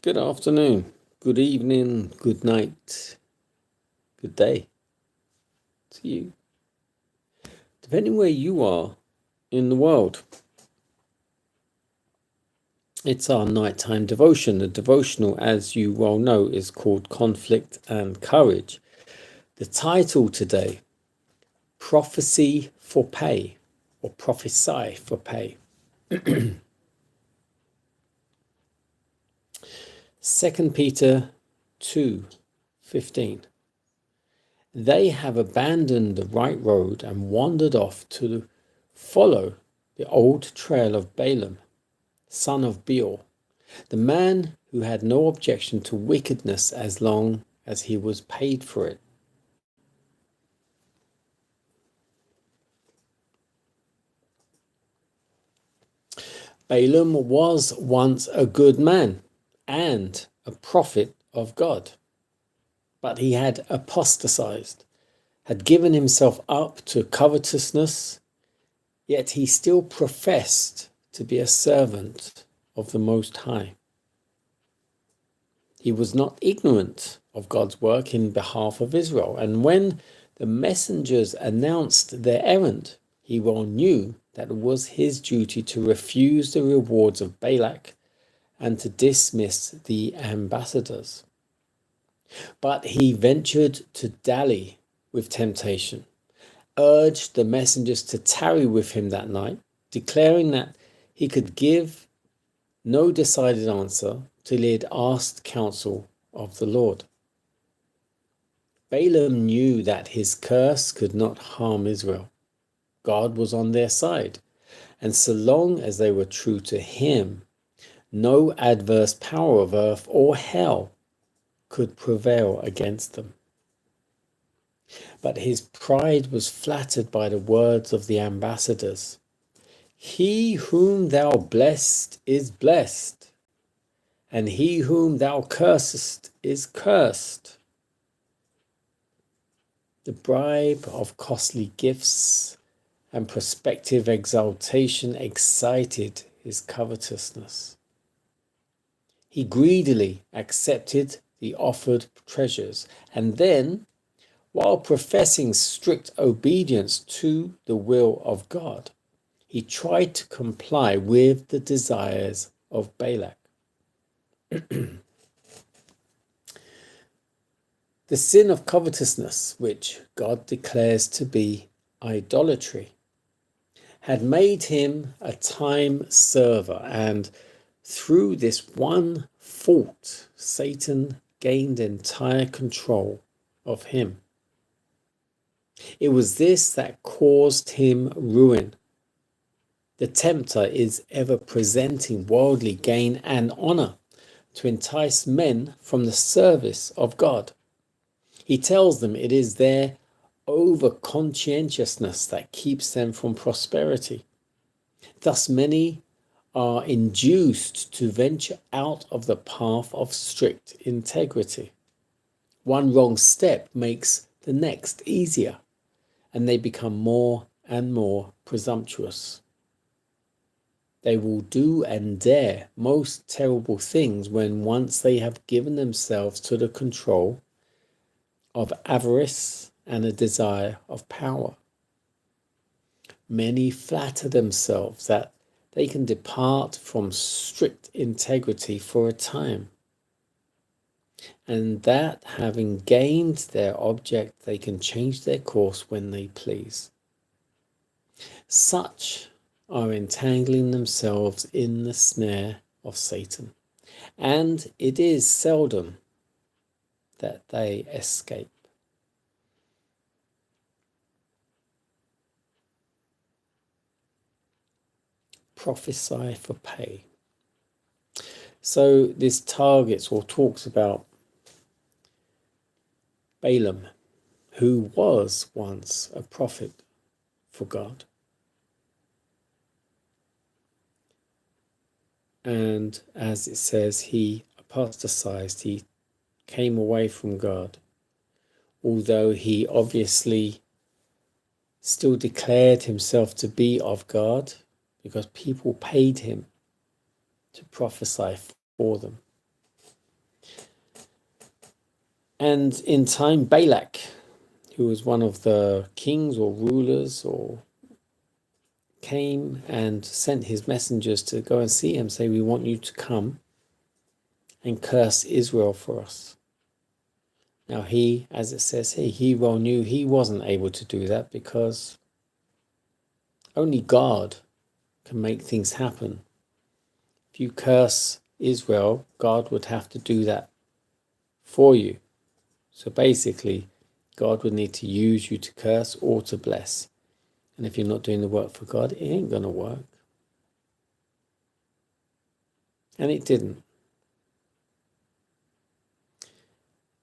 Good afternoon, good evening, good night, good day to you, depending where you are in the world. It's our nighttime devotion. The devotional, as you well know, is called Conflict and Courage. The title today, Prophecy for Pay, or Prophesy for Pay. 2 Peter 2:15. They have abandoned the right road and wandered off to follow the old trail of Balaam, son of Beor, the man who had no objection to wickedness as long as he was paid for it. Balaam was once a good man and a prophet of God, but he had apostatized, had given himself up to covetousness, yet he still professed to be a servant of the Most High. He was not ignorant of God's work in behalf of Israel, and when the messengers announced their errand, he well knew that it was his duty to refuse the rewards of Balak and to dismiss the ambassadors. But he ventured to dally with temptation, urged the messengers to tarry with him that night, declaring that he could give no decided answer till he had asked counsel of the Lord. Balaam knew that his curse could not harm Israel. God was on their side, and so long as they were true to him, no adverse power of earth or hell could prevail against them. But his pride was flattered by the words of the ambassadors. He whom thou blessest is blessed, and he whom thou cursest is cursed. The bribe of costly gifts and prospective exaltation excited his covetousness. He greedily accepted the offered treasures, and then, while professing strict obedience to the will of God, he tried to comply with the desires of Balak. The sin of covetousness, which God declares to be idolatry, had made him a time server, and through this one fault, Satan gained entire control of him. It was this that caused him ruin. The tempter is ever presenting worldly gain and honor to entice men from the service of God. He tells them it is their over-conscientiousness that keeps them from prosperity. Thus many are induced to venture out of the path of strict integrity. One wrong step makes the next easier, and they become more and more presumptuous. They will do and dare most terrible things when once they have given themselves to the control of avarice and a desire of power. Many flatter themselves that they can depart from strict integrity for a time, and that having gained their object, they can change their course when they please. Such are entangling themselves in the snare of Satan, and it is seldom that they escape. Prophesy for pay. So this targets or talks about Balaam, who was once a prophet for God. And as it says, he apostatized, he came away from God, although he obviously still declared himself to be of God because people paid him to prophesy for them. And in time, Balak, who was one of the kings or rulers, or came and sent his messengers to go and see him, say, we want you to come and curse Israel for us. Now he, as it says here, he well knew he wasn't able to do that, because only God can make things happen. If you curse Israel, God would have to do that for you. So basically, God would need to use you to curse or to bless. And if you're not doing the work for God, it ain't going to work. And it didn't.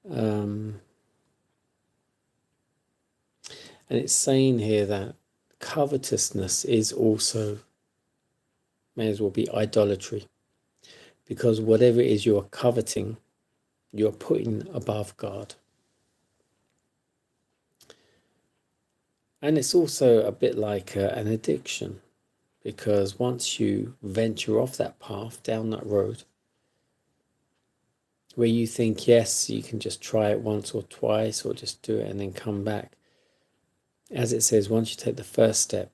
And it's saying here that covetousness is also, may as well be idolatry. Because whatever it is you're coveting, you're putting above God. And it's also a bit like an addiction, because once you venture off that path, down that road, where you think, yes, you can just try it once or twice, or just do it and then come back. As it says, once you take the first step,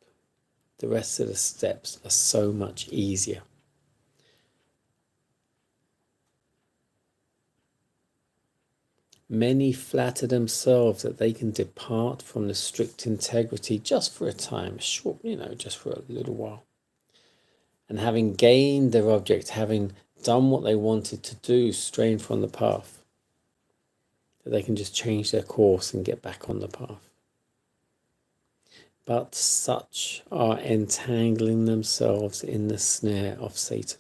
the rest of the steps are so much easier. Many flatter themselves that they can depart from the strict integrity just for a time, short, just for a little while. And having gained their object, having done what they wanted to do, straying from the path, that they can just change their course and get back on the path. But such are entangling themselves in the snare of Satan,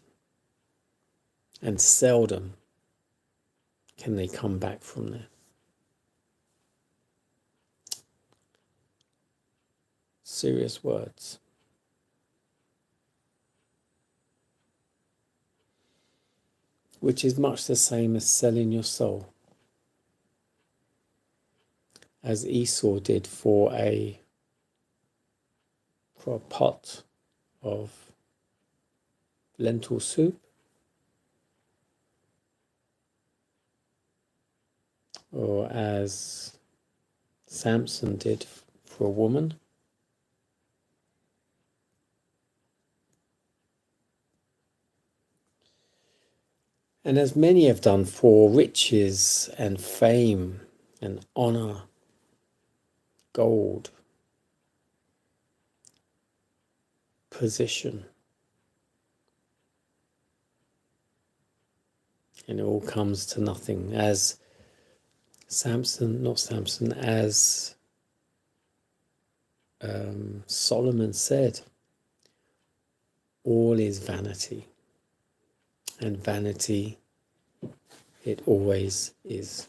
and seldom can they come back from there. Serious words. Which is much the same as selling your soul, as Esau did for a pot of lentil soup, or as Samson did for a woman. And as many have done for riches and fame and honor, gold, position. And it all comes to nothing, as as Solomon said, all is vanity, and vanity it always is.